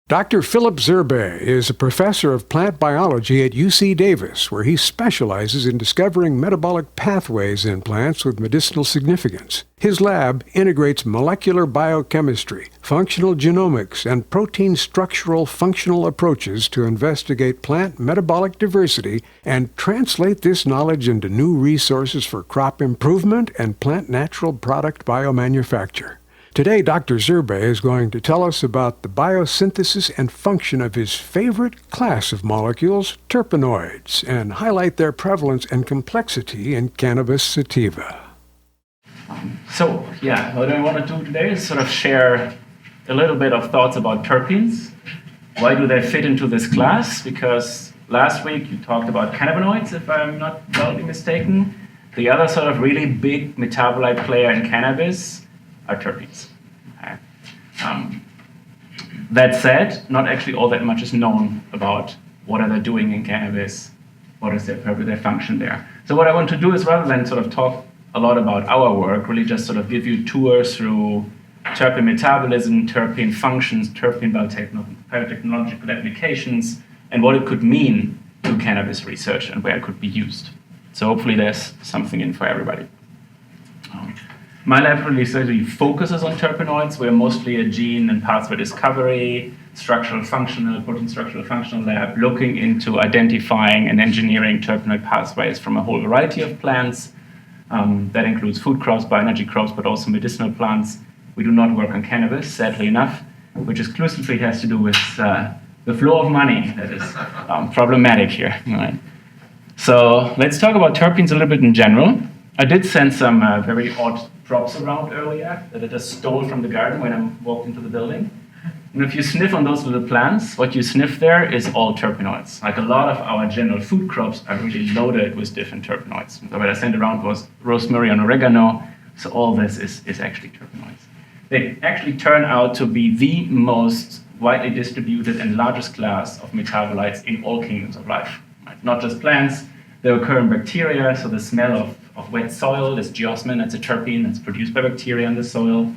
Dr. Philip Zerbe is a professor of plant biology at UC Davis, where he specializes in discovering metabolic pathways in plants with medicinal significance. His lab integrates molecular biochemistry, functional genomics, and protein structural functional approaches to investigate plant metabolic diversity and translate this knowledge into new resources for crop improvement and plant natural product biomanufacture. Today, Dr. Zerbe is going to tell us about the biosynthesis and function of his favorite class of molecules, terpenoids, and highlight their prevalence and complexity in cannabis sativa. What I want to do today is sort of share a little bit of thoughts about terpenes. Why do they fit into this class? Because last week you talked about cannabinoids, if I'm not wildly mistaken. The other sort of really big metabolite player in cannabis are terpenes. Okay. That said, not actually all that much is known about what are they doing in cannabis, what is their purpose, their function there. So what I want to do is, rather than sort of talk a lot about our work, really just sort of give you tours through terpene metabolism, terpene functions, terpene biotechnological applications, and what it could mean to cannabis research and where it could be used. So hopefully there's something in for everybody. My lab really focuses on terpenoids. We're mostly a gene and pathway discovery, protein structural functional lab, looking into identifying and engineering terpenoid pathways from a whole variety of plants. That includes food crops, bioenergy crops, but also medicinal plants. We do not work on cannabis, sadly enough, which exclusively has to do with the flow of money that is problematic here. All right. So let's talk about terpenes a little bit in general. I did send some very odd drops around earlier that I just stole from the garden when I walked into the building. And if you sniff on those little plants, what you sniff there is all terpenoids. Like a lot of our general food crops are really loaded with different terpenoids. So what I sent around was rosemary and oregano. So all this is actually terpenoids. They actually turn out to be the most widely distributed and largest class of metabolites in all kingdoms of life. Right? Not just plants, they occur in bacteria, so the smell of wet soil, this geosmin, that's a terpene that's produced by bacteria in the soil.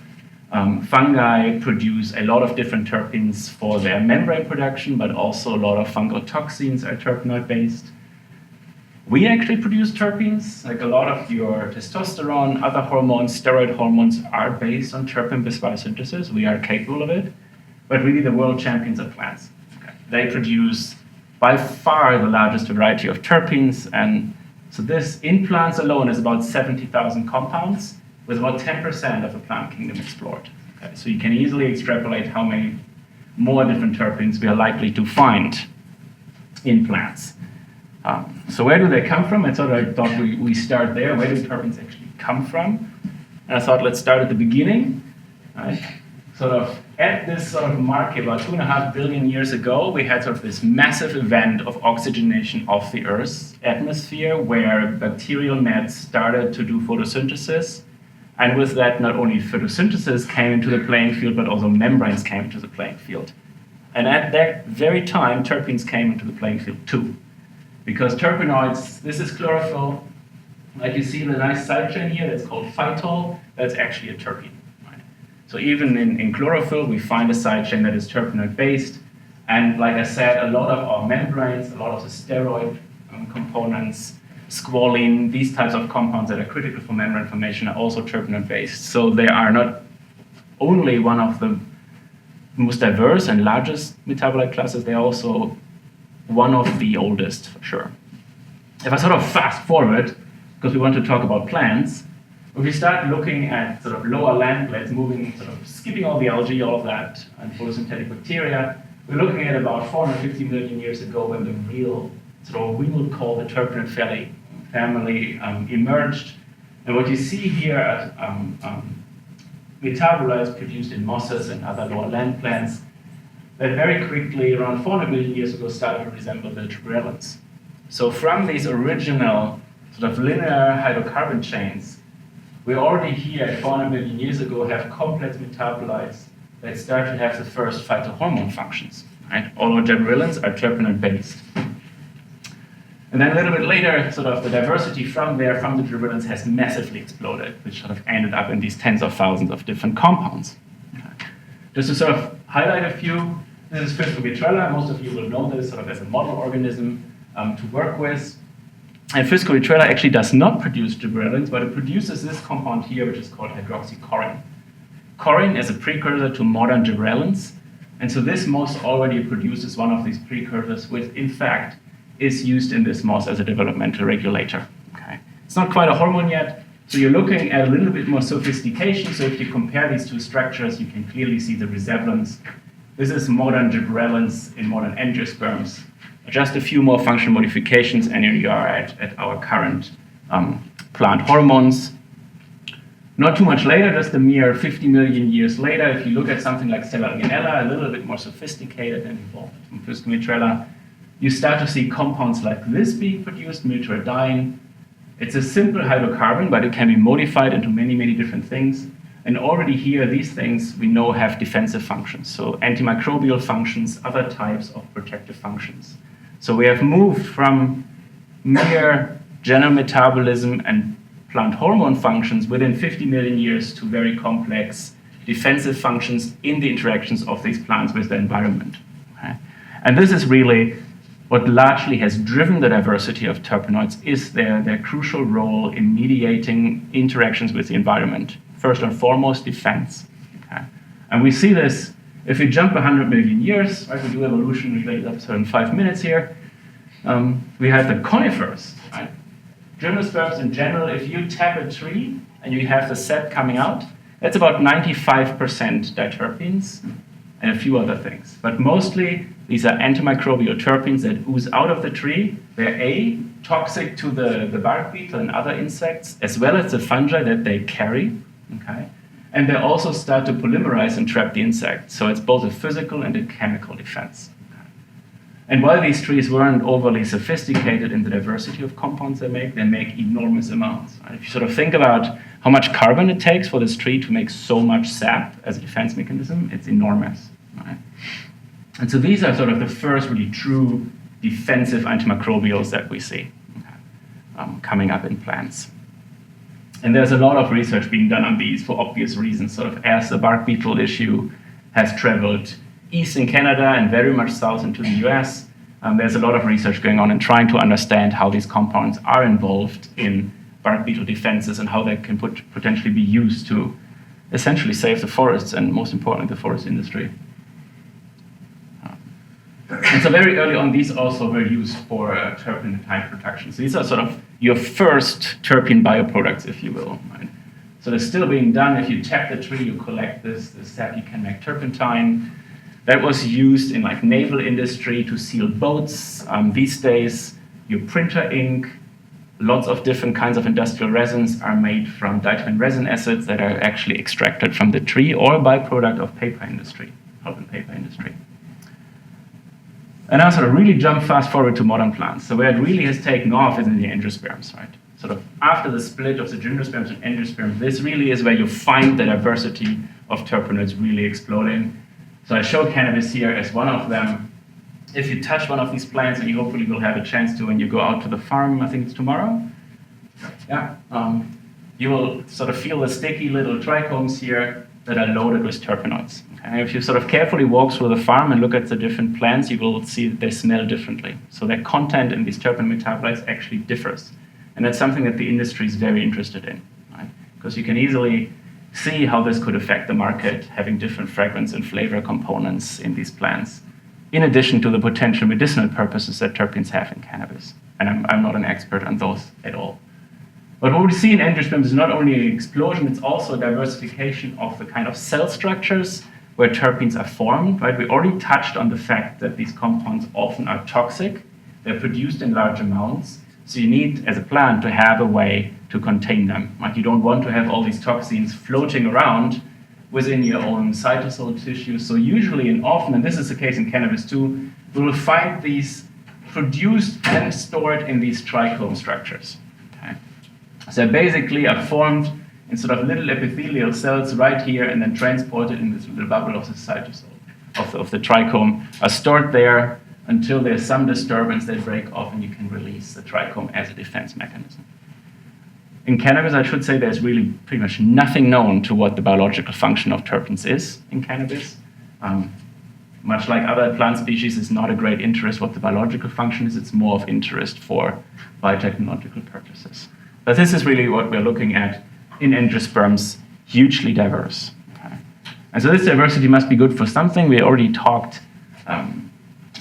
Fungi produce a lot of different terpenes for their membrane production, but also a lot of fungal toxins are terpenoid-based. We actually produce terpenes, like a lot of your testosterone, other hormones, steroid hormones are based on terpene-based biosynthesis. We are capable of it, but really the world champions are plants. Okay. They produce by far the largest variety of terpenes, and so this in plants alone is about 70,000 compounds, with about 10% of the plant kingdom explored. Okay, so you can easily extrapolate how many more different terpenes we are likely to find in plants. So where do they come from? I thought we start there. Where do terpenes actually come from? And I thought let's start at the beginning. Right? Sort of at this sort of mark about 2.5 billion years ago, we had sort of this massive event of oxygenation of the Earth's atmosphere where bacterial mats started to do photosynthesis. And with that, not only photosynthesis came into the playing field, but also membranes came into the playing field. And at that very time, terpenes came into the playing field too. Because terpenoids, this is chlorophyll. Like you see the nice side chain here, that's called phytol. That's actually a terpene. Right? So even in chlorophyll, we find a side chain that is terpenoid-based. And like I said, a lot of our membranes, a lot of the steroid components, squalene, these types of compounds that are critical for membrane formation are also terpenoid-based. So they are not only one of the most diverse and largest metabolite classes, they are also one of the oldest, for sure. If I sort of fast forward, because we want to talk about plants, if we start looking at sort of lower land plants, skipping all the algae, all of that, and photosynthetic bacteria, we're looking at about 450 million years ago when the real, sort of we would call the terpenoid family emerged. And what you see here are metabolites produced in mosses and other lower land plants that very quickly, around 400 million years ago, started to resemble the gibberellins. So from these original sort of linear hydrocarbon chains, we already here at 400 million years ago have complex metabolites that start to have the first phytohormone functions. Right? All our gibberellins are terpenoid-based. And then a little bit later, sort of the diversity from the gibberellins has massively exploded, which sort of ended up in these tens of thousands of different compounds. Just to sort of highlight a few, This is Fiscovitrella. Most of you will know this sort of as a model organism to work with. And Fiscovitrella actually does not produce gibberellins, but it produces this compound here, which is called hydroxycorin. Corin is a precursor to modern gibberellins, and so this moss already produces one of these precursors, which in fact is used in this moss as a developmental regulator. Okay. It's not quite a hormone yet, so you're looking at a little bit more sophistication. So if you compare these two structures, you can clearly see the resemblance. This is modern gibberellins in modern angiosperms. Just a few more functional modifications, and here you are at our current plant hormones. Not too much later, just a mere 50 million years later, if you look at something like Stellarionella, a little bit more sophisticated and evolved from Fiscovitrella, you start to see compounds like this being produced, miltradine. It's a simple hydrocarbon, but it can be modified into many, many different things. And already here, these things we know have defensive functions, so antimicrobial functions, other types of protective functions. So we have moved from mere general metabolism and plant hormone functions within 50 million years to very complex defensive functions in the interactions of these plants with the environment. Okay? And this is really what largely has driven the diversity of terpenoids, is their crucial role in mediating interactions with the environment. First and foremost, defense. Okay? And we see this if we jump 100 million years, right, we do evolution related episode in 5 minutes here. We have the conifers, right? Gymnosperms in general, if you tap a tree and you have the sap coming out, that's about 95% diterpenes and a few other things. But mostly, these are antimicrobial terpenes that ooze out of the tree. They're A, toxic to the bark beetle and other insects, as well as the fungi that they carry. Okay? And they also start to polymerize and trap the insect. So it's both a physical and a chemical defense. And while these trees weren't overly sophisticated in the diversity of compounds they make enormous amounts. Right? If you sort of think about how much carbon it takes for this tree to make so much sap as a defense mechanism, it's enormous. Right? And so these are sort of the first really true defensive antimicrobials that we see coming up in plants. And there's a lot of research being done on these for obvious reasons, sort of as the bark beetle issue has traveled east in Canada and very much south into the US. There's a lot of research going on in trying to understand how these compounds are involved in bark beetle defenses and how they can potentially be used to essentially save the forests and, most importantly, the forest industry. And so very early on, these also were used for terpene production. So these are sort of your first terpene bioproducts, if you will. Right? So they're still being done. If you tap the tree, you collect this sap, you can make turpentine. That was used in like naval industry to seal boats. These days, your printer ink, lots of different kinds of industrial resins are made from diatomaceous resin acids that are actually extracted from the tree or a byproduct of paper industry, pulp and paper industry. And now sort of really jump fast forward to modern plants. So where it really has taken off is in the angiosperms, right? Sort of after the split of the gymnosperms and angiosperms, this really is where you find the diversity of terpenoids really exploding. So I show cannabis here as one of them. If you touch one of these plants, and you hopefully will have a chance to when you go out to the farm, I think it's tomorrow. Yeah, you will sort of feel the sticky little trichomes here that are loaded with terpenoids. Okay? If you sort of carefully walk through the farm and look at the different plants, you will see that they smell differently. So their content in these terpene metabolites actually differs. And that's something that the industry is very interested in, right? Because you can easily see how this could affect the market, having different fragrance and flavor components in these plants, in addition to the potential medicinal purposes that terpenes have in cannabis. And I'm not an expert on those at all. But what we see in angiosperms is not only an explosion, it's also a diversification of the kind of cell structures where terpenes are formed, right? We already touched on the fact that these compounds often are toxic. They're produced in large amounts. So you need, as a plant, to have a way to contain them. Right? You don't want to have all these toxins floating around within your own cytosol tissue. So usually and often, and this is the case in cannabis too, we will find these produced and stored in these trichome structures. Okay? So they basically are formed in sort of little epithelial cells right here and then transported in this little bubble of the cytosol, of the trichome, are stored there until there's some disturbance, they break off and you can release the trichome as a defense mechanism. In cannabis, I should say there's really pretty much nothing known to what the biological function of terpenes is in cannabis. much like other plant species, is not a great interest what the biological function is. It's more of interest for biotechnological purposes. But this is really what we're looking at in angiosperms, hugely diverse. Okay? And so this diversity must be good for something. We already talked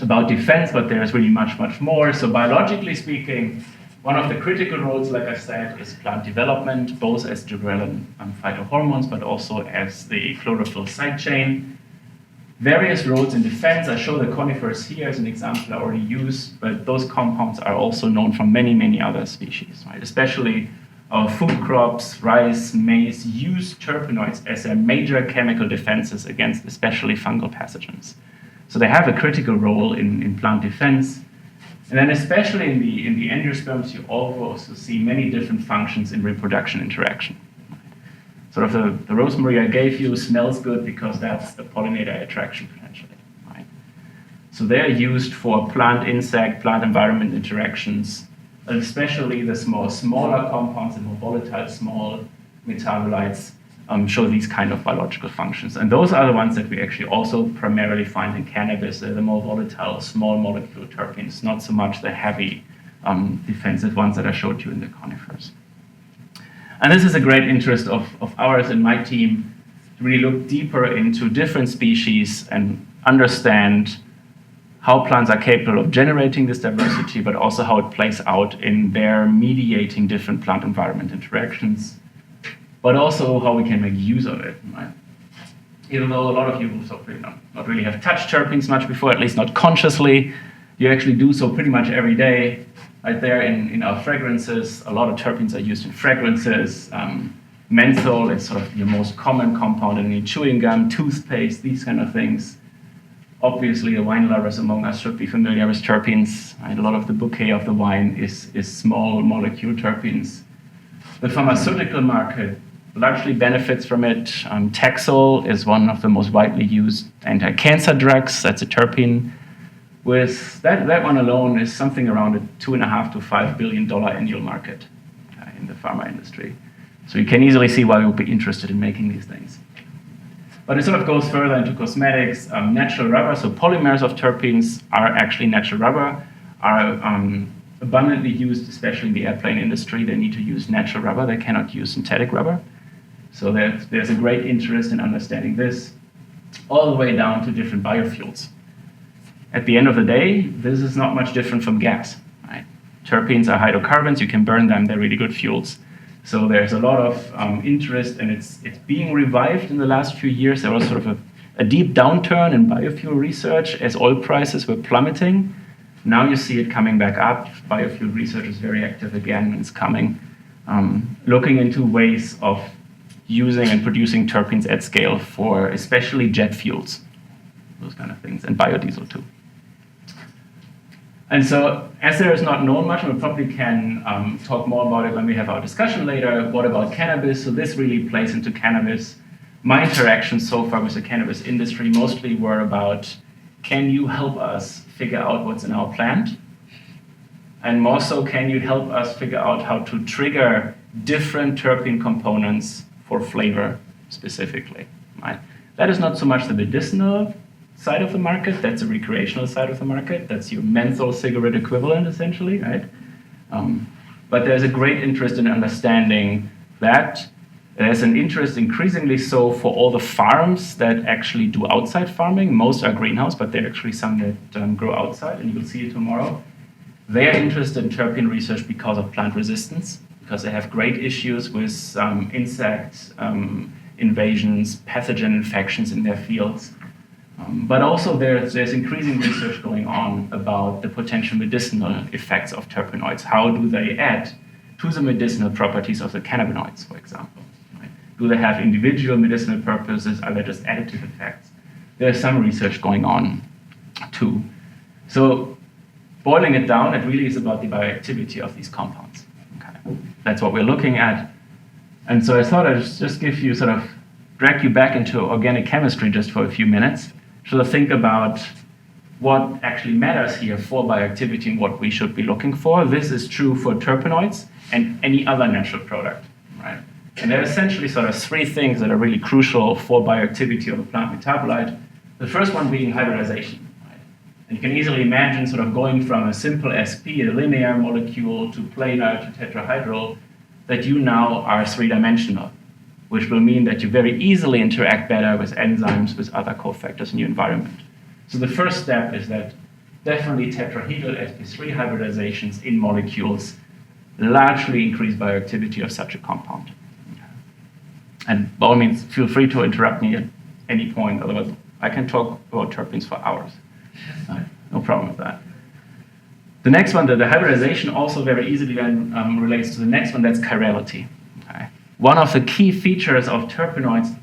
about defense, but there's really much, much more. So biologically speaking, one of the critical roles, like I said, is plant development, both as gibberellin phytohormones, but also as the chlorophyll side chain. Various roles in defense. I show the conifers here as an example I already used, but those compounds are also known from many, many other species, right? Especially our food crops, rice, maize, use terpenoids as their major chemical defenses against especially fungal pathogens. So they have a critical role in plant defense. And then especially in the angiosperms, you also see many different functions in reproduction interaction. Sort of the rosemary I gave you smells good because that's the pollinator attraction potentially. Right? So they're used for plant-insect, plant-environment interactions, especially the smaller compounds, the more volatile small metabolites show these kind of biological functions. And those are the ones that we actually also primarily find in cannabis. They're the more volatile, small molecule terpenes, not so much the heavy defensive ones that I showed you in the conifers. And this is a great interest of ours and my team, to really look deeper into different species and understand how plants are capable of generating this diversity, but also how it plays out in their mediating different plant-environment interactions, but also how we can make use of it. Right? Even though a lot of you not really have touched terpenes much before, at least not consciously, you actually do so pretty much every day. Right there in our fragrances, a lot of terpenes are used in fragrances. Menthol is sort of your most common compound in any chewing gum, toothpaste, these kind of things. Obviously, the wine lovers among us should be familiar with terpenes. Right? A lot of the bouquet of the wine is small molecule terpenes. The pharmaceutical market largely benefits from it. Taxol is one of the most widely used anti-cancer drugs. That's a terpene. With that one alone is something around a $2.5 to $5 billion annual market in the pharma industry. So you can easily see why we would be interested in making these things. But it sort of goes further into cosmetics. Natural rubber, so polymers of terpenes are actually natural rubber, are abundantly used, especially in the airplane industry. They need to use natural rubber. They cannot use synthetic rubber. So there's a great interest in understanding this, all the way down to different biofuels. At the end of the day, this is not much different from gas. Right? Terpenes are hydrocarbons. You can burn them. They're really good fuels. So there's a lot of interest, and it's being revived in the last few years. There was sort of a deep downturn in biofuel research as oil prices were plummeting. Now you see it coming back up. Biofuel research is very active again. It's coming, looking into ways of using and producing terpenes at scale for especially jet fuels, those kind of things, and biodiesel too. And so, as there is not known much, we probably can talk more about it when we have our discussion later. What about cannabis? So this really plays into cannabis. My interactions so far with the cannabis industry mostly were about, can you help us figure out what's in our plant? And more so, can you help us figure out how to trigger different terpene components for flavor specifically? Right? That is not so much the medicinal side of the market, that's a recreational side of the market. That's your menthol cigarette equivalent, essentially, right? But there's a great interest in understanding that. There's an interest, increasingly so, for all the farms that actually do outside farming. Most are greenhouse, but there are actually some that grow outside, and you'll see it tomorrow. They are interested in terpene research because of plant resistance, because they have great issues with insect invasions, pathogen infections in their fields. But also there's increasing research going on about the potential medicinal effects of terpenoids. How do they add to the medicinal properties of the cannabinoids, for example? Right? Do they have individual medicinal purposes? Are they just additive effects? There's some research going on too. So boiling it down, it really is about the bioactivity of these compounds. Okay? That's what we're looking at. And so I thought I'd just drag you back into organic chemistry just for a few minutes. So think about what actually matters here for bioactivity and what we should be looking for. This is true for terpenoids and any other natural product, right? And there are essentially three things that are really crucial for bioactivity of a plant metabolite. The first one being hybridization. Right? And you can easily imagine sort of going from a simple SP, a linear molecule, to planar to tetrahedral, that you now are three-dimensional, which will mean that you very easily interact better with enzymes, with other cofactors in your environment. So the first step is that definitely tetrahedral sp3 hybridizations in molecules largely increase bioactivity of such a compound. And by all means, feel free to interrupt me at any point, otherwise I can talk about terpenes for hours. No problem with that. The next one, the hybridization, also very easily then relates to the next one, that's chirality. Okay. One of the key features of terpenoids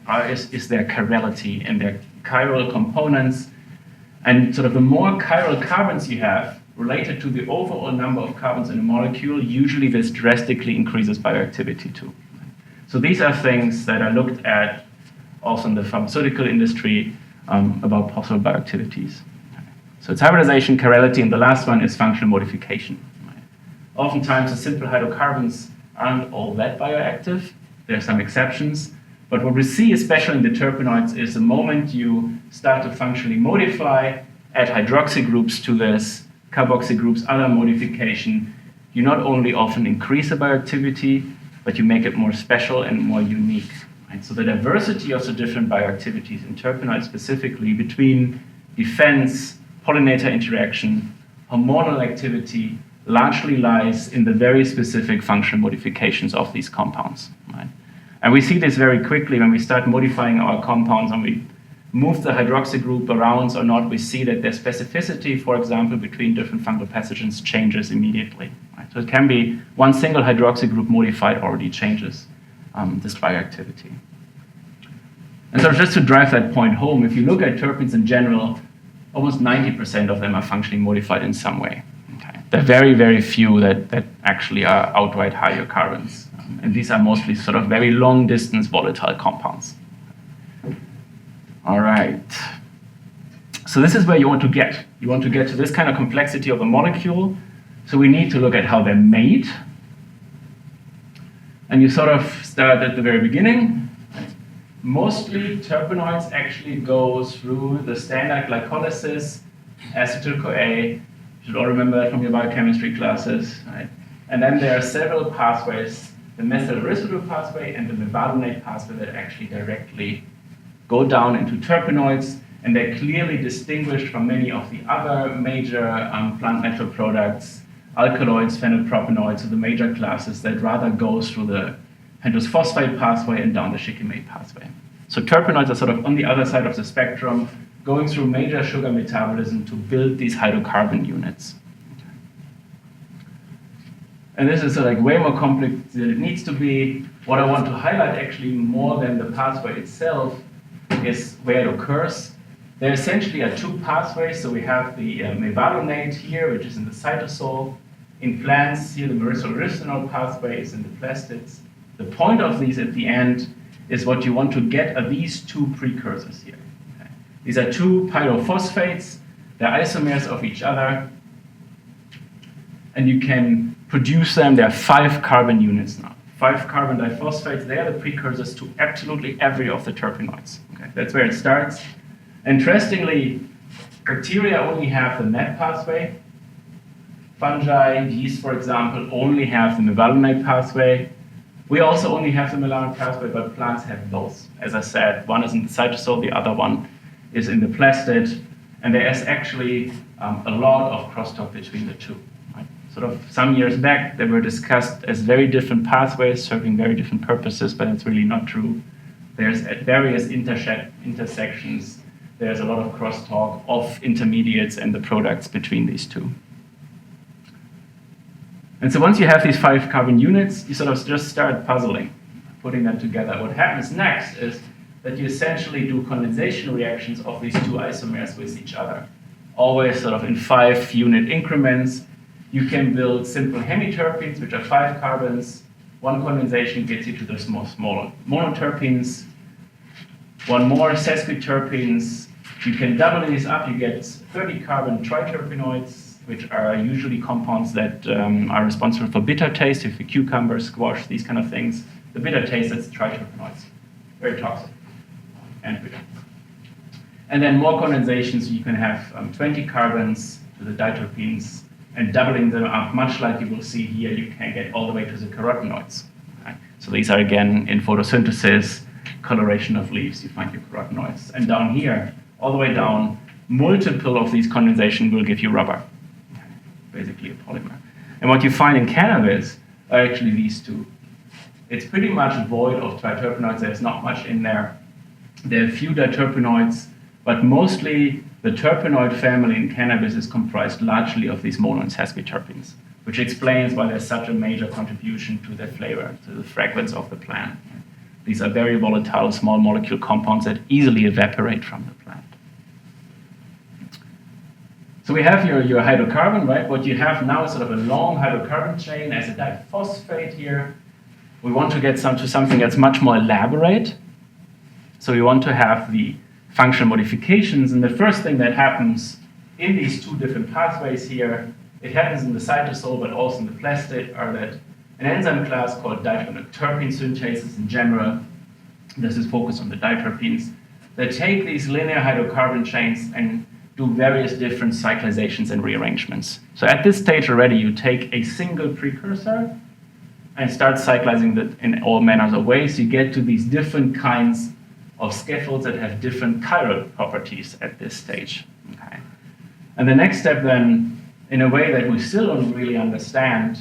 is their chirality and their chiral components. And sort of the more chiral carbons you have related to the overall number of carbons in a molecule, usually this drastically increases bioactivity too. So these are things that are looked at also in the pharmaceutical industry about possible bioactivities. So it's hybridization, chirality, and the last one is functional modification. Oftentimes the simple hydrocarbons aren't all that bioactive. There are some exceptions. But what we see, especially in the terpenoids, is the moment you start to functionally modify, add hydroxy groups to this, carboxy groups, other modification, you not only often increase the bioactivity, but you make it more special and more unique. Right? So the diversity of the different bioactivities in terpenoids specifically between defense, pollinator interaction, hormonal activity, largely lies in the very specific functional modifications of these compounds. Right? And we see this very quickly when we start modifying our compounds and we move the hydroxy group around or not, we see that their specificity, for example, between different fungal pathogens changes immediately. Right? So it can be one single hydroxy group modified already changes this bioactivity. And so just to drive that point home, if you look at terpenes in general, almost 90% of them are functionally modified in some way. Okay? There are very, very few that actually are outright hydrocarbons. And these are mostly sort of very long-distance volatile compounds. All right. So this is where you want to get. You want to get to this kind of complexity of a molecule. So we need to look at how they're made. And you sort of start at the very beginning. Mostly terpenoids actually go through the standard glycolysis, acetyl-CoA. You should all remember that from your biochemistry classes. Right? And then there are several pathways, the methyl residue pathway and the mevalonate pathway, that actually directly go down into terpenoids, and they're clearly distinguished from many of the other major plant natural products, alkaloids, phenylpropanoids, so the major classes that rather go through the pentose phosphate pathway and down the shikimate pathway. So terpenoids are sort of on the other side of the spectrum, going through major sugar metabolism to build these hydrocarbon units. And this is like way more complex than it needs to be. What I want to highlight actually more than the pathway itself is where it occurs. There essentially are two pathways. So we have the mevalonate here, which is in the cytosol. In plants, here the myricylresinol pathway is in the plastids. The point of these at the end is what you want to get are these two precursors here. Okay. These are two pyrophosphates. They're isomers of each other. And you can produce them. There are 5 carbon units now. 5 carbon diphosphates. They are the precursors to absolutely every of the terpenoids. Okay. That's where it starts. Interestingly, bacteria only have the MET pathway. Fungi, yeast, for example, only have the mevalonate pathway. We also only have the mevalonate pathway, but plants have both. As I said, one is in the cytosol, the other one is in the plastid. And there is actually a lot of crosstalk between the two. Right? Sort of some years back, they were discussed as very different pathways serving very different purposes, but it's really not true. There's at various intersections, there's a lot of crosstalk of intermediates and the products between these two. And so once you have these 5 carbon units, you sort of just start puzzling, putting them together. What happens next is that you essentially do condensation reactions of these two isomers with each other, always sort of in 5 unit increments. You can build simple hemiterpenes, which are 5 carbons. One condensation gets you to the small monoterpenes. One more sesquiterpenes. You can double these up, you get 30 carbon triterpenoids, which are usually compounds that are responsible for bitter taste, if you cucumber, squash, these kind of things. The bitter taste, that's triterpenoids. Very toxic and bitter. And then more condensations, you can have 20 carbons to the diterpenes, and doubling them up, much like you will see here, you can get all the way to the carotenoids. Okay? So these are, again, in photosynthesis, coloration of leaves, you find your carotenoids. And down here, all the way down, multiple of these condensation will give you rubber, okay? Basically a polymer. And what you find in cannabis are actually these two. It's pretty much void of triterpenoids. There's not much in there. There are a few diterpenoids, but mostly the terpenoid family in cannabis is comprised largely of these mono and sesquiterpenes, which explains why there's such a major contribution to the flavor, to the fragrance of the plant. These are very volatile small molecule compounds that easily evaporate from the plant. So we have your hydrocarbon, right? What you have now is sort of a long hydrocarbon chain as a diphosphate here. We want to get to something that's much more elaborate. So we want to have the functional modifications, and the first thing that happens in these two different pathways here, it happens in the cytosol but also in the plastid, are that an enzyme class called terpene synthase in general, this is focused on the diterpenes, they take these linear hydrocarbon chains and do various different cyclizations and rearrangements. So at this stage already, you take a single precursor and start cyclizing that in all manners of ways. You get to these different kinds of scaffolds that have different chiral properties at this stage. Okay. And the next step then, in a way that we still don't really understand,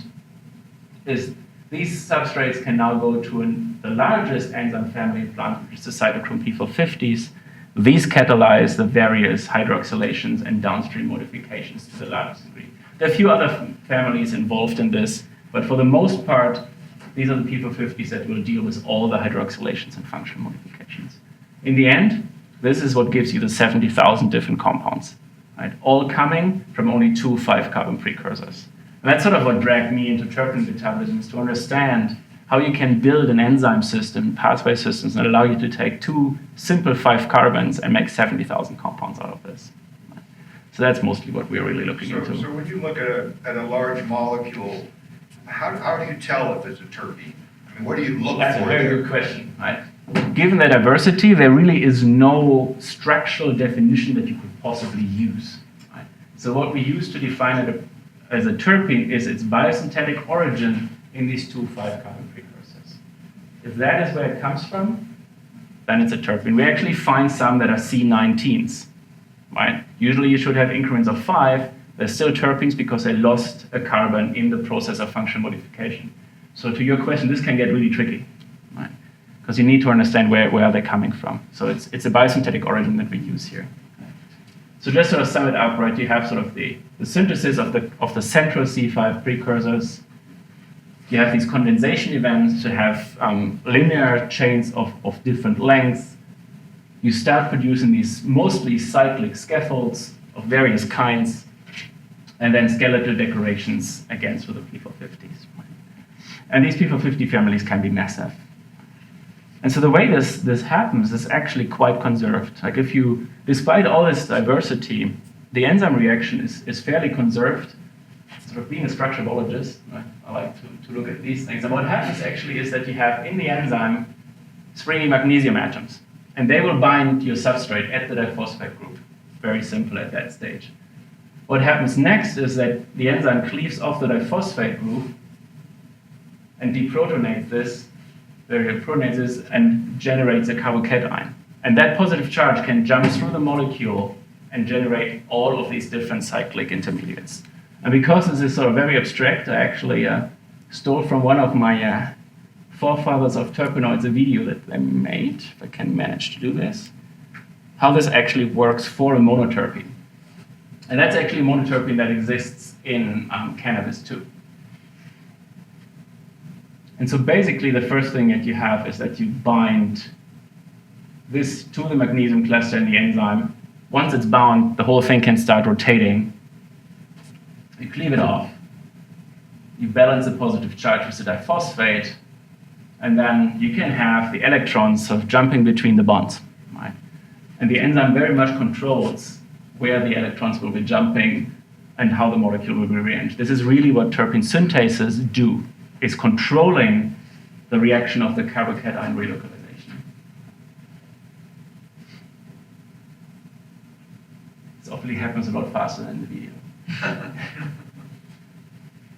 is these substrates can now go to the largest enzyme family in plant, which is the cytochrome P450s. These catalyze the various hydroxylations and downstream modifications to the largest degree. There are a few other families involved in this, but for the most part, these are the P450s that will deal with all the hydroxylations and functional modifications. In the end, this is what gives you the 70,000 different compounds, right? All coming from only 2 5-carbon precursors. And that's sort of what dragged me into terpene metabolism, is to understand how you can build an enzyme system, pathway systems, that allow you to take 2 simple 5 carbons and make 70,000 compounds out of this. So that's mostly what we're really looking into. So when you look at a large molecule, how do you tell if it's a terpene? I mean, what do you look for? That's a very good question, right? Given the diversity, there really is no structural definition that you could possibly use. Right? So what we use to define it as a terpene is its biosynthetic origin in these 2 5-carbon precursors. If that is where it comes from, then it's a terpene. We actually find some that are C19s. Right? Usually you should have increments of 5. They're still terpenes because they lost a carbon in the process of functional modification. So to your question, this can get really tricky, right? Because you need to understand where are they coming from. So it's a biosynthetic origin that we use here. So just sort of sum it up, right? You have sort of the synthesis of the central C5 precursors. You have these condensation events to have linear chains of different lengths. You start producing these mostly cyclic scaffolds of various kinds, and then skeletal decorations again through the P450s. And these P450 families can be massive. And so the way this happens is actually quite conserved. Like if you, despite all this diversity, the enzyme reaction is fairly conserved. Sort of being a structural biologist, right, I like to look at these things. And what happens actually is that you have in the enzyme springy magnesium atoms. And they will bind your substrate at the diphosphate group. Very simple at that stage. What happens next is that the enzyme cleaves off the diphosphate group and deprotonates this, protonates this, and generates a carbocation. And that positive charge can jump through the molecule and generate all of these different cyclic intermediates. And because this is sort of very abstract, I actually stole from one of my forefathers of terpenoids a video that they made, if I can manage to do this, how this actually works for a monoterpene. And that's actually a monoterpene that exists in cannabis too. And so basically the first thing that you have is that you bind this to the magnesium cluster in the enzyme. Once it's bound, the whole thing can start rotating. You cleave it off. You balance the positive charge with the diphosphate, and then you can have the electrons sort of jumping between the bonds. Right? And the enzyme very much controls where the electrons will be jumping and how the molecule will be rearranged. This is really what terpene synthases do, is controlling the reaction of the carbocation relocalization. hopefully happens a lot faster than the video.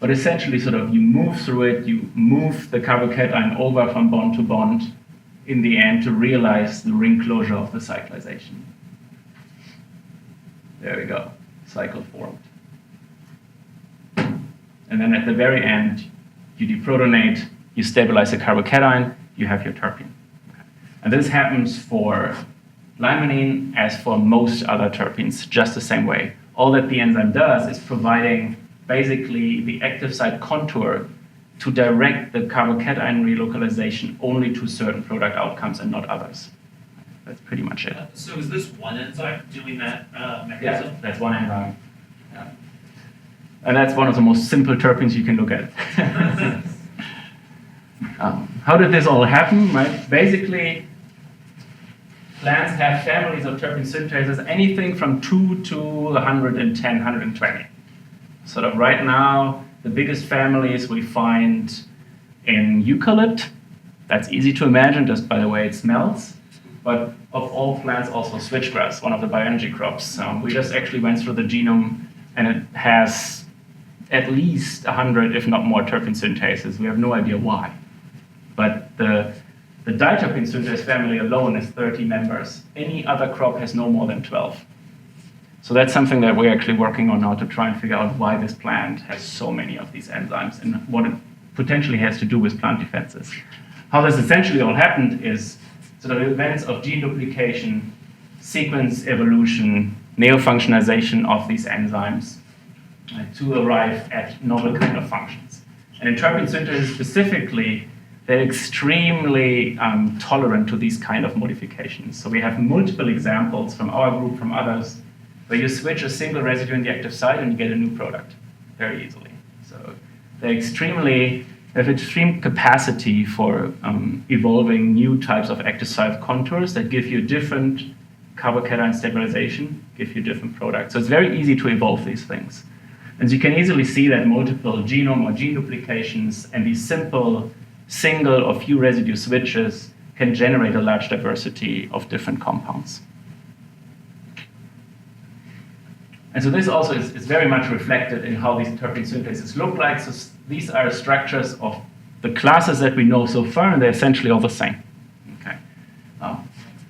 But essentially, sort of, you move through it, you move the carbocation over from bond to bond in the end to realize the ring closure of the cyclization. There we go, cycle formed. And then at the very end, you deprotonate, you stabilize the carbocation, you have your terpene. Okay. And this happens for limonene as for most other terpenes, just the same way. All that the enzyme does is providing basically the active site contour to direct the carbocation relocalization only to certain product outcomes and not others. That's pretty much it. So is this one enzyme doing that mechanism? Yeah, that's one enzyme. Yeah. And that's one of the most simple terpenes you can look at. How did this all happen? Right? Basically, plants have families of terpene synthetases, anything from 2 to 110, 120. Sort of right now, the biggest families we find in eucalypt. That's easy to imagine just by the way it smells. But of all plants, also switchgrass, one of the bioenergy crops. We just actually went through the genome, and it has at least 100, if not more, terpene synthetases. We have no idea why. But the diterpene synthase family alone is 30 members. Any other crop has no more than 12. So that's something that we're actually working on now to try and figure out why this plant has so many of these enzymes and what it potentially has to do with plant defenses. How this essentially all happened is sort of events of gene duplication, sequence evolution, neofunctionalization of these enzymes to arrive at novel kind of functions. And in terpene synthesis specifically, they're extremely tolerant to these kind of modifications. So we have multiple examples from our group, from others, where you switch a single residue in the active site and you get a new product very easily. So they have extreme capacity for evolving new types of active site contours that give you different carbocation stabilization, give you different products. So it's very easy to evolve these things. And you can easily see that multiple genome or gene duplications and these simple single or few residue switches can generate a large diversity of different compounds. And so this also is very much reflected in how these terpene synthases look like. So these are structures of the classes that we know so far, and they're essentially all the same. Okay.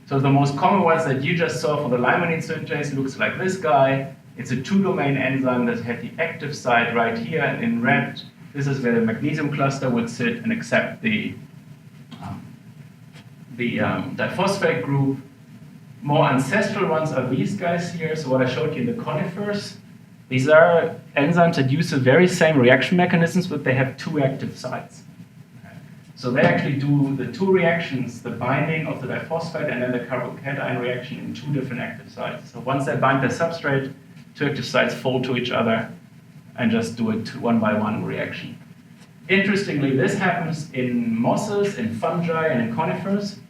So the most common ones that you just saw for the limonene synthase looks like this guy. It's a two-domain enzyme that had the active site right here, and in red, this is where the magnesium cluster would sit and accept the diphosphate group. More ancestral ones are these guys here. So what I showed you in the conifers, these are enzymes that use the very same reaction mechanisms, but they have two active sites. Okay. So they actually do the two reactions, the binding of the diphosphate and then the carbocation reaction in two different active sites. So once they bind their substrate, two active sites fold to each other and just do a one-by-one reaction. Interestingly, this happens in mosses, in fungi, and in conifers.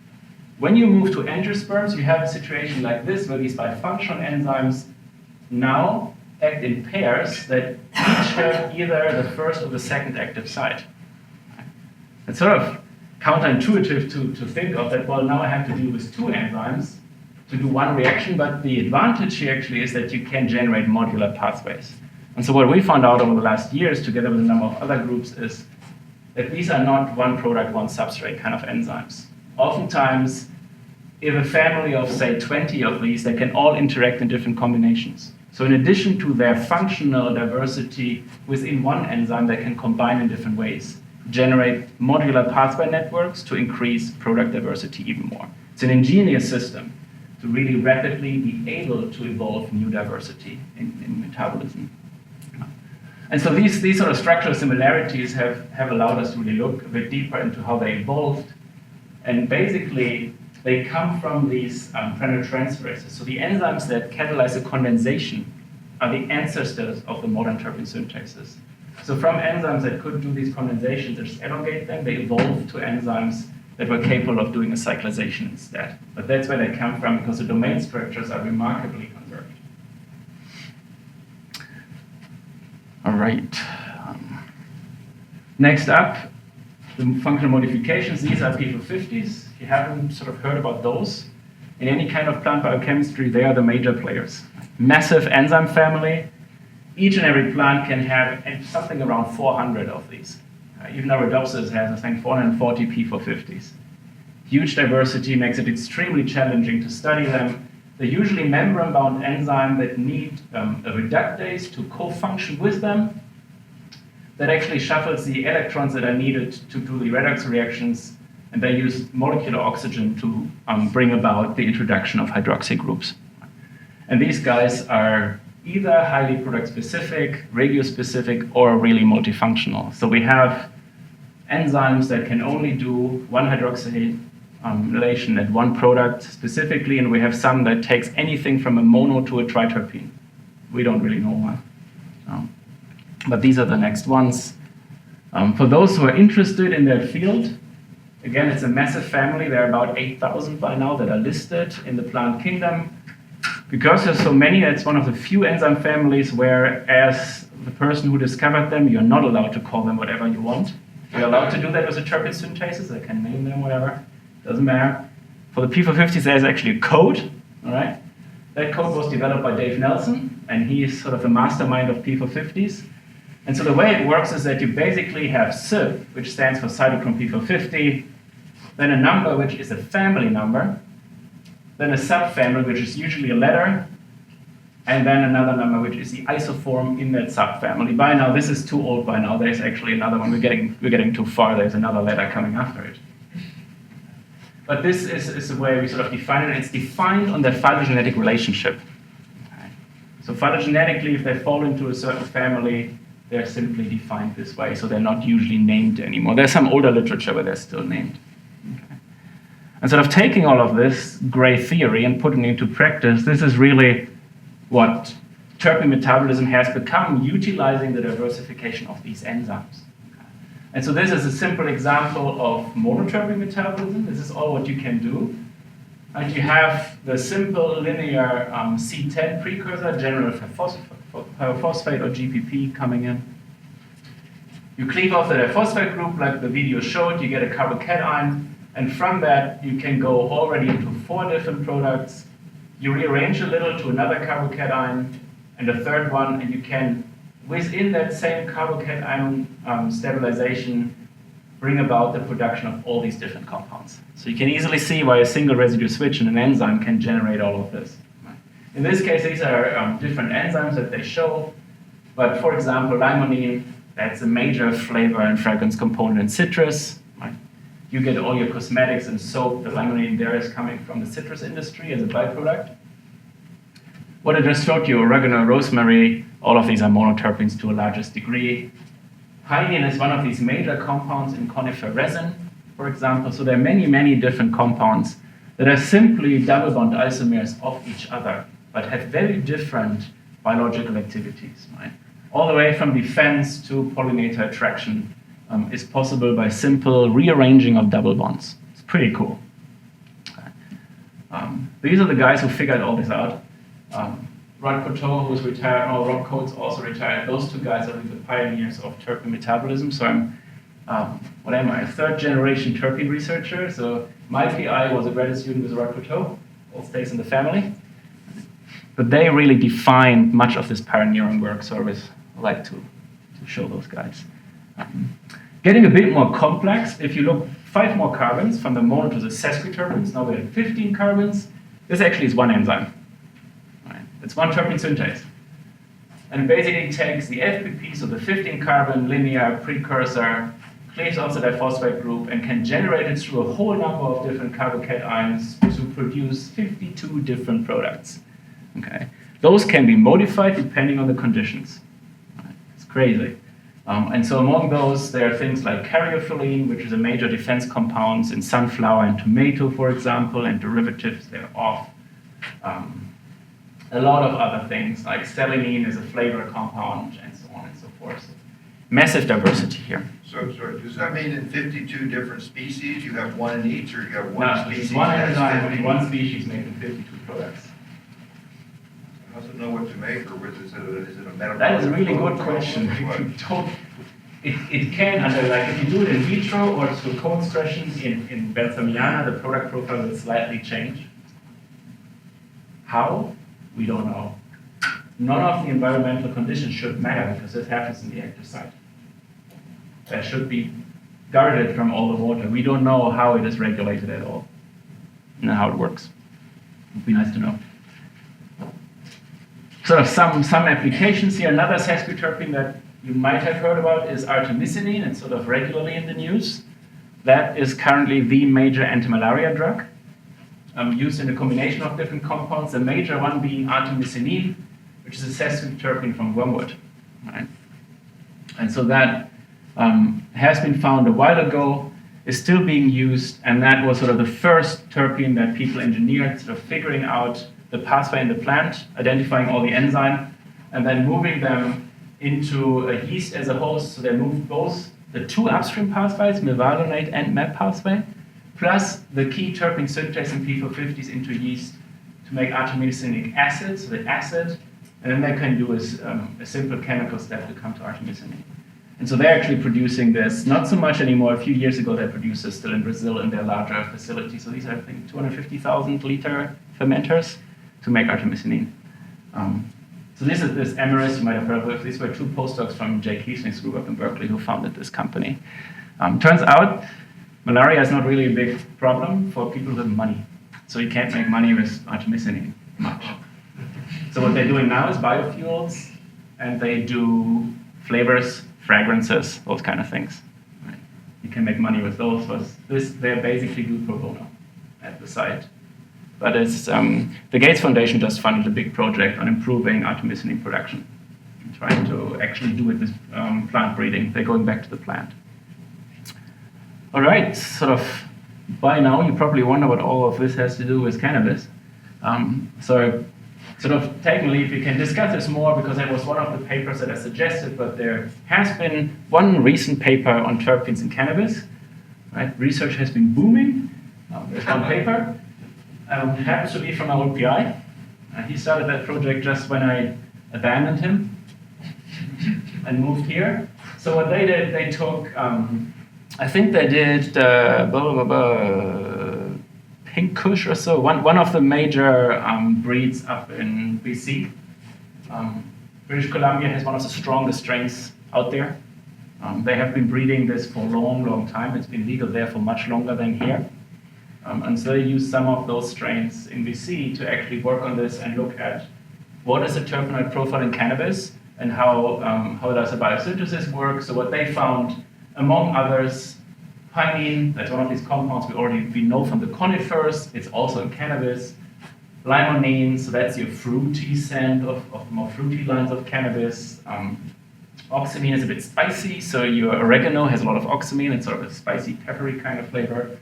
When you move to angiosperms, you have a situation like this, where these bifunctional enzymes now act in pairs that each have either the first or the second active site. It's sort of counterintuitive to think of that, well, now I have to deal with two enzymes to do one reaction, but the advantage here actually is that you can generate modular pathways. And so what we found out over the last years, together with a number of other groups, is that these are not one product, one substrate kind of enzymes. Oftentimes, if a family of, say, 20 of these, they can all interact in different combinations. So in addition to their functional diversity within one enzyme, they can combine in different ways, generate modular pathway networks to increase product diversity even more. It's an ingenious system to really rapidly be able to evolve new diversity in metabolism. And so these sort of structural similarities have allowed us to really look a bit deeper into how they evolved. And basically, they come from these transferases. So the enzymes that catalyze the condensation are the ancestors of the modern terpene synthases. So from enzymes that could do these condensations, they just elongate them, they evolved to enzymes that were capable of doing a cyclization instead. But that's where they come from, because the domain structures are remarkably conserved. All right. Next up, the functional modifications. These are P450s. If you haven't sort of heard about those, in any kind of plant biochemistry, they are the major players. massive enzyme family. Each and every plant can have something around 400 of these. Even Arabidopsis has, I think, 440 P450s. Huge diversity makes it extremely challenging to study them. They're usually membrane-bound enzymes that need a reductase to co-function with them. That actually shuffles the electrons that are needed to do the redox reactions, and they use molecular oxygen to bring about the introduction of hydroxy groups. And these guys are either highly product-specific, radio-specific, or really multifunctional. So we have enzymes that can only do one hydroxylation at one product specifically, and we have some that takes anything from a mono to a triterpene. We don't really know why. But these are the next ones. For those who are interested in that field, again, it's a massive family. There are about 8,000 by now that are listed in the plant kingdom. Because there's so many, it's one of the few enzyme families where, as the person who discovered them, you're not allowed to call them whatever you want. You're allowed to do that with the terpene synthesis. I can name them whatever. Doesn't matter. For the P450s, there's actually a code. All right. That code was developed by Dave Nelson, and he is sort of the mastermind of P450s. And so the way it works is that you basically have CYP, which stands for cytochrome P450, then a number, which is a family number, then a subfamily, which is usually a letter, and then another number, which is the isoform in that subfamily. By now, this is too old by now. There's actually another one. We're getting too far. There's another letter coming after it. But this is the way we sort of define it. It's defined on their phylogenetic relationship. Okay. So phylogenetically, if they fall into a certain family, they're simply defined this way, so they're not usually named anymore. There's some older literature where they're still named. Okay. And sort of taking all of this gray theory and putting it into practice, this is really what terpene metabolism has become, utilizing the diversification of these enzymes. Okay. And so this is a simple example of monoterpene metabolism. This is all what you can do. And you have the simple linear C10 precursor, general phosphate or GPP coming in. You cleave off the diphosphate group like the video showed, you get a carbocation, and from that you can go already into 4 different products. You rearrange a little to another carbocation and a third one, and you can, within that same carbocation stabilization, bring about the production of all these different compounds. So you can easily see why a single residue switch in an enzyme can generate all of this. In this case, these are different enzymes that they show. But for example, limonene, that's a major flavor and fragrance component in citrus. Right? You get all your cosmetics and soap. The limonene there is coming from the citrus industry as a byproduct. What I just showed you, oregano, rosemary, all of these are monoterpenes to a largest degree. Pinene is one of these major compounds in conifer resin, for example. So there are many, many different compounds that are simply double bond isomers of each other, but have very different biological activities. Right? All the way from defense to pollinator attraction is possible by simple rearranging of double bonds. It's pretty cool. Okay. These are the guys who figured all this out. Rod Coteau, who's retired, or Rob Coates also retired. Those two guys are really the pioneers of terpene metabolism. So I'm, what am I, a 3rd generation terpene researcher. So my PI was a graduate student with Rod Coteau, all stays in the family. But they really defined much of this pioneering work, so I always like to show those guys. Getting a bit more complex, if you look 5 more carbons from the mono to the sesquiterpenes, now we have 15 carbons. This actually is one enzyme. Right? It's one terpene synthase. And it basically takes the FPP, so the 15 carbon linear precursor, cleaves off the diphosphate group, and can generate it through a whole number of different carbocations to produce 52 different products. Okay. Those can be modified depending on the conditions. Right? It's crazy. And so among those, there are things like caryophyllene, which is a major defense compound in sunflower and tomato, for example, and derivatives thereof. A lot of other things, like stellene is a flavor compound, and so on and so forth. Massive diversity here. So does that mean in 52 different species, you have one in each, or you have one No, species? it's one that has enzyme 50? in one species making 52 products. How does it know what to make, or is it a metabolic? That is a really good protocol? question. What? It can, under, like if you do it in vitro or through co-expression in Benzamiana, the product profile will slightly change. How? We don't know. none of the environmental conditions should matter because this happens in the active site. That should be guarded from all the water. We don't know how it is regulated at all and how it works. Would be nice to know. Sort of some applications here. Another sesquiterpene that you might have heard about is artemisinin. It's sort of regularly in the news. That is currently the major anti-malaria drug, used in a combination of different compounds. The major one being artemisinin, which is a sesquiterpene from wormwood. Right? And so that has been found a while ago, is still being used, and that was sort of the first terpene that people engineered, sort of figuring out the pathway in the plant, identifying all the enzyme, and then moving them into a yeast as a host. So they moved both the two upstream pathways, mevalonate and MEP pathway, plus the key terpene synthase in P450s into yeast to make artemisinic acid, so the acid, and then they can do a simple chemical step to come to artemisinin. And so they're actually producing this, not so much anymore. A few years ago, they produced this still in Brazil in their larger facility. So these are, I think, 250,000 liter fermenters to make artemisinin. So this is this Emeris, you might have heard of. These were two postdocs from Jay Kiesling's group up in Berkeley who founded this company. Turns out, malaria is not really a big problem for people with money. So you can't make money with artemisinin much. So what they're doing now is biofuels, and they do flavors, fragrances, those kind of things. Right? You can make money with those. But they basically do pro bono at the site. But it's the Gates Foundation just funded a big project on improving artemisinin production, trying to actually do it with plant breeding. They're going back to the plant. All right, sort of by now you probably wonder what all of this has to do with cannabis. So sort of technically, if you can discuss this more, because that was one of the papers that I suggested, but there has been one recent paper on terpenes in cannabis. Right? Research has been booming. There's one paper. Happens to be from our PI. He started that project just when I abandoned him and moved here. So what they did, they took, I think they did Pink Kush or so, one of the major breeds up in BC. British Columbia has one of the strongest strains out there. They have been breeding this for a long, long time. It's been legal there for much longer than here. And so they use some of those strains in BC to actually work on this and look at what is the terpenoid profile in cannabis and how does the biosynthesis work. So what they found, among others, pinene, that's one of these compounds we know from the conifers. It's also in cannabis. Limonene, so that's your fruity scent of the more fruity lines of cannabis. Oxamine is a bit spicy, so your oregano has a lot of oxamine. It's sort of a spicy, peppery kind of flavor.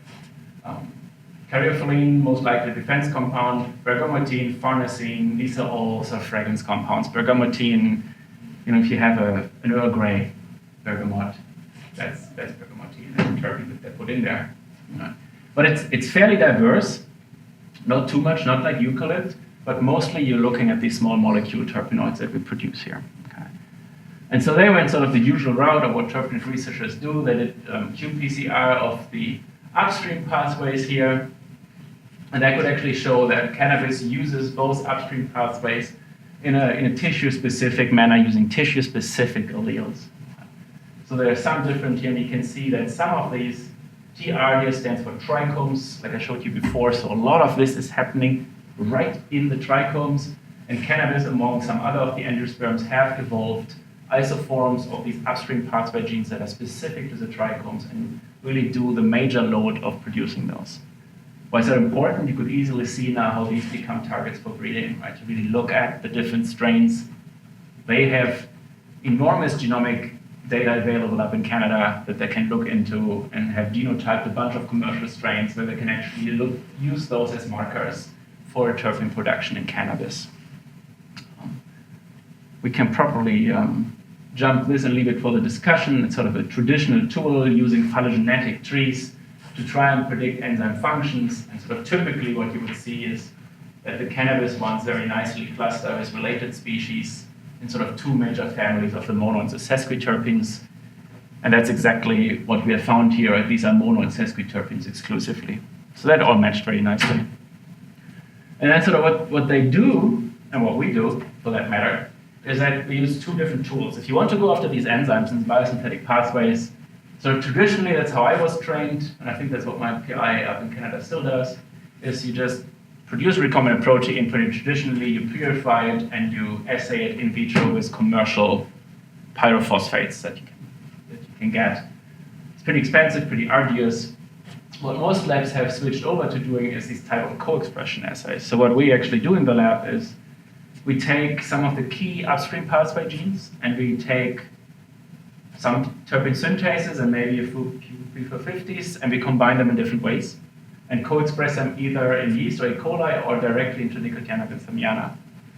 Caryophyllene, most likely a defense compound. Bergamotine, farnesene, these are all sort of fragrance compounds. Bergamotine, if you have an Earl Grey bergamot, that's bergamotine, and terpene that they put in there. But it's fairly diverse, not too much, not like eucalypt, but mostly you're looking at these small molecule terpenoids that we produce here. Okay. And so they went sort of the usual route of what terpene researchers do. They did qPCR of the upstream pathways here, and that could actually show that cannabis uses both upstream pathways in a tissue-specific manner using tissue-specific alleles. So there are some different here, and you can see that some of these, TR here stands for trichomes, like I showed you before, so a lot of this is happening right in the trichomes, and cannabis, among some other of the angiosperms, have evolved isoforms of these upstream pathway genes that are specific to the trichomes and really do the major load of producing those. Why is that important? You could easily see now how these become targets for breeding, right? To really look at the different strains. They have enormous genomic data available up in Canada that they can look into and have genotyped a bunch of commercial strains where they can actually use those as markers for terpene production in cannabis. We can probably jump this and leave it for the discussion. It's sort of a traditional tool using phylogenetic trees to try and predict enzyme functions. And sort of typically what you would see is that the cannabis ones very nicely cluster with related species in sort of two major families of the mono and the sesquiterpenes. And that's exactly what we have found here. These are mono and sesquiterpenes exclusively. So that all matched very nicely. And then sort of what they do and what we do for that matter, is that we use two different tools. If you want to go after these enzymes and biosynthetic pathways, so traditionally that's how I was trained, and I think that's what my PI up in Canada still does, is you just produce recombinant protein, put it traditionally, you purify it, and you assay it in vitro with commercial pyrophosphates that you can get. It's pretty expensive, pretty arduous. What most labs have switched over to doing is these type of co-expression assays. So what we actually do in the lab is we take some of the key upstream pathway genes, and we take some terpene synthetases and maybe a few P450s, and we combine them in different ways and co-express them either in yeast or E. coli or directly into Nicotiana benthamiana.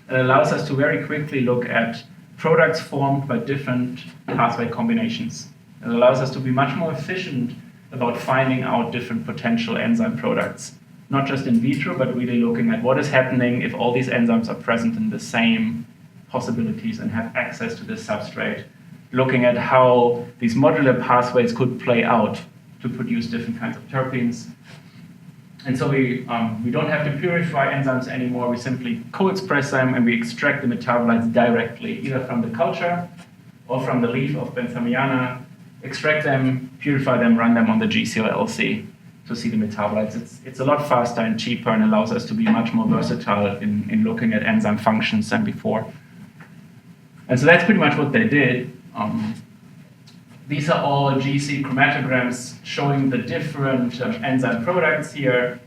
It allows us to very quickly look at products formed by different pathway combinations. It allows us to be much more efficient about finding out different potential enzyme products, not just in vitro, but really looking at what is happening if all these enzymes are present in the same possibilities and have access to this substrate, looking at how these modular pathways could play out to produce different kinds of terpenes. And so we don't have to purify enzymes anymore. We simply co-express them and we extract the metabolites directly, either from the culture or from the leaf of benthamiana, extract them, purify them, run them on the GC or LC to see the metabolites. It's a lot faster and cheaper and allows us to be much more versatile in looking at enzyme functions than before. And so that's pretty much what they did. These are all GC chromatograms showing the different enzyme products here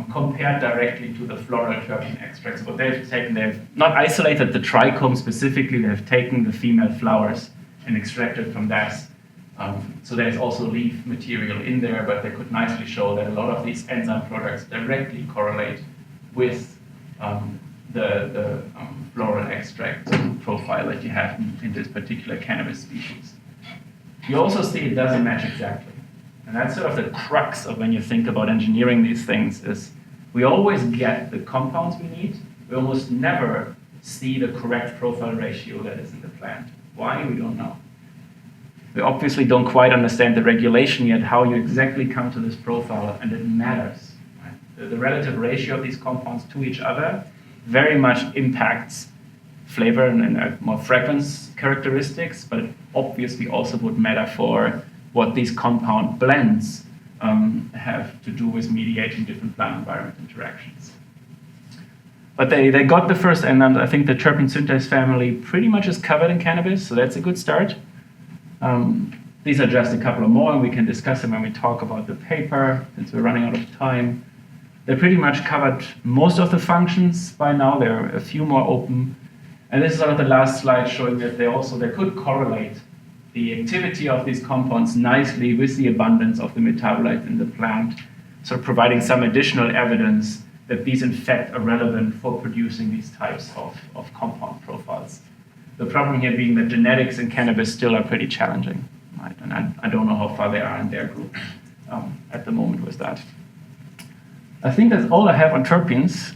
compared directly to the floral terpene extracts. What they've taken, they've not isolated the trichome specifically, they've taken the female flowers and extracted from that. So there's also leaf material in there, but they could nicely show that a lot of these enzyme products directly correlate with the floral extract profile that you have in this particular cannabis species. You also see it doesn't match exactly. And that's sort of the crux of when you think about engineering these things is we always get the compounds we need. We almost never see the correct profile ratio that is in the plant. Why? We don't know. We obviously don't quite understand the regulation yet, how you exactly come to this profile, and it matters. Right? The relative ratio of these compounds to each other very much impacts flavor and more fragrance characteristics, but it obviously also would matter for what these compound blends have to do with mediating different plant environment interactions. But they got the first, and I think the terpene synthase family pretty much is covered in cannabis, so that's a good start. These are just a couple of more, and we can discuss them when we talk about the paper, since we're running out of time. They pretty much covered most of the functions by now. There are a few more open. And this is sort of the last slide showing that they could correlate the activity of these compounds nicely with the abundance of the metabolite in the plant, sort of providing some additional evidence that these in fact are relevant for producing these types of compound profiles. The problem here being that genetics in cannabis still are pretty challenging, right? And I don't know how far they are in their group at the moment with that. I think that's all I have on terpenes.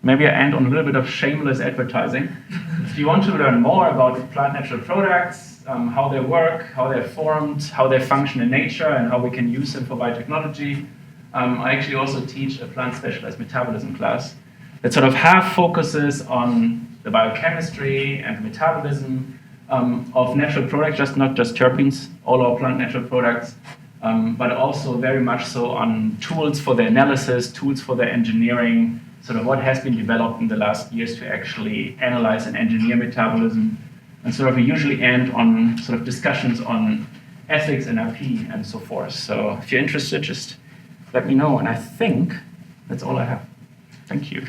Maybe I end on a little bit of shameless advertising. If you want to learn more about plant natural products, how they work, how they're formed, how they function in nature, and how we can use them for biotechnology, I actually also teach a plant specialized metabolism class that sort of half focuses on the biochemistry and the metabolism of natural products, not just terpenes, all our plant natural products, but also very much so on tools for the analysis, tools for the engineering, sort of what has been developed in the last years to actually analyze and engineer metabolism. And sort of we usually end on sort of discussions on ethics and IP and so forth. So if you're interested, just let me know. And I think that's all I have. Thank you.